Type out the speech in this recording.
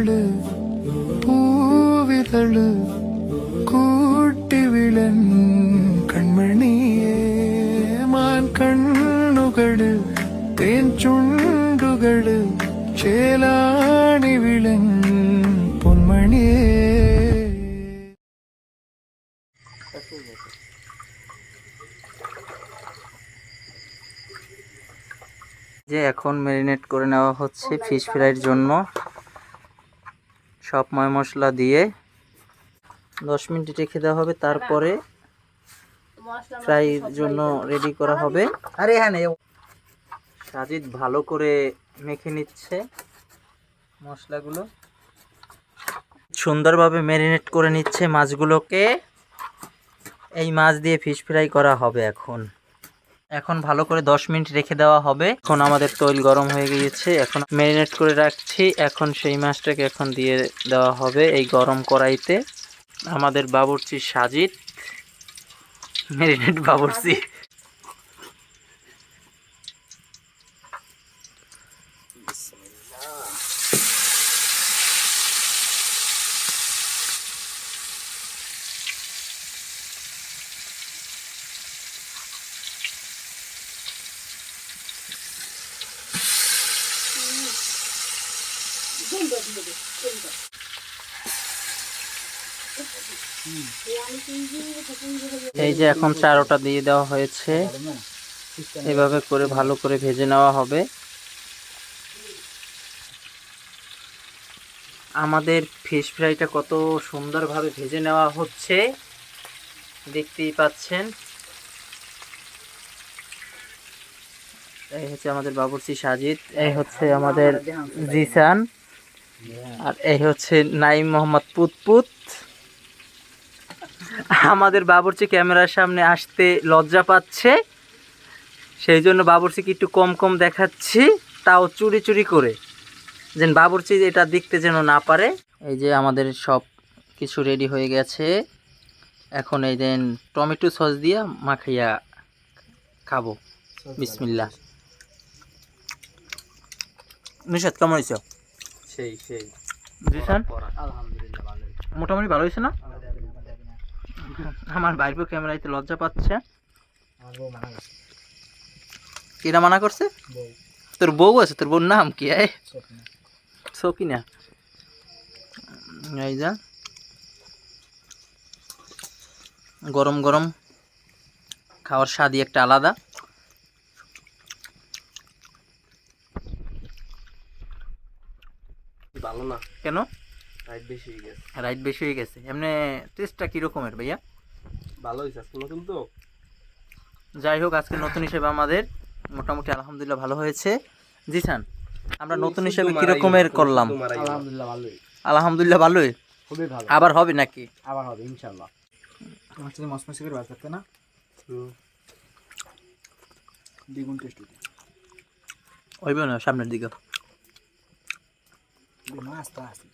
കണ്ണുകള് പൂവിതള് കൂട്ടിവിളൻ കൺമണിയേ മാൻ കണ്ണുകള് തേൻ ചുണ്ടുകള് ചേലാണി വിളൻ പൊന്മണിയേ. যে এখন ম্যারিনেট করে নেওয়া হচ্ছে ফিশ ফ্রাইয়ের জন্য। সব ময় মশলা দিয়ে 10 মিনিট রেখে দেওয়া হবে, তারপরে ফ্রাইয়ের জন্য রেডি করা হবে। আরে হ্যাঁ, সাজিদ ভালো করে মেখে নিচ্ছে মশলাগুলো, সুন্দরভাবে ম্যারিনেট করে নিচ্ছে মাছগুলোকে। এই মাছ দিয়ে ফিশ ফ্রাই করা হবে। এখন ভালো করে 10 মিনিট রেখে দেওয়া হবে। এখন আমাদের তৈল গরম হয়ে গিয়েছে, এখন ম্যারিনেট করে রাখছি। এখন সেই মাছটাকে এখন দিয়ে দেওয়া হবে এই গরম কড়াইতে। আমাদের বাবুর্চি সাজিদ, ম্যারিনেট বাবুর্চি। এই যে এখন চারোটা দিয়ে দেওয়া হয়েছে, এভাবে করে ভালো করে ভেজে নেওয়া হবে। আমাদের ফিশ ফ্রাইটা কত সুন্দরভাবে ভেজে নেওয়া হচ্ছে, দেখতেই পাচ্ছেন। এই হচ্ছে আমাদের বাবুর্চি সাজিদ, এই হচ্ছে আমাদের জিসান, আর এই হচ্ছে নাইম মোহাম্মদ পুতপুত। আমাদের বাবুর্চি ক্যামেরার সামনে আসতে লজ্জা পাচ্ছে, সেই জন্য বাবুর্চিকে একটু কম কম দেখাচ্ছি, তাও চুরি চুরি করে, যেন বাবুর্চি এটা দেখতে যেন না পারে। এই যে আমাদের সব কিছু রেডি হয়ে গেছে। এখন এই দেন টমেটো সস দিয়ে মাখাইয়া খাবো। বিসমিল্লাহ। নিশাদ কেমন হয়েছে? সেই জিসান আলহামদুলিল্লাহ ভালো। মোটামুটি ভালো হয়েছে না? আমার ভাইপো ক্যামেরাতে লজ্জা পাচ্ছে। কেরা মানা করছে? তোর বউ আছে? তোর বউর নাম কি? সকিনা। এই যা গরম গরম খাওয়ার স্বাদই একটা আলাদা। ভালো না কেন? রাইট বেশি হয়ে গেছে। রাইট বেশি হয়ে গেছে। এমনি টেস্টটা কীরকমের ভাইয়া? ভালো হয়েছে, আজকে নতুন তো। যাই হোক, আজকে নতুন হিসেবে আমাদের মোটামুটি আলহামদুলিল্লাহ ভালো হয়েছে। জিসান, আমরা নতুন হিসেবে কীরকমের করলাম? আলহামদুলিল্লাহ ভালোই। আলহামদুলিল্লাহ ভালোই। খুবই ভালো। আবার হবে নাকি? আবার হবে ইনশাআল্লাহ। আমার সাথে মসমসি করে ভাত থাকতে না, দ্বিগুণ টেস্ট হইতে। হইবে না সামনের দিকে মাছ তো আসছে।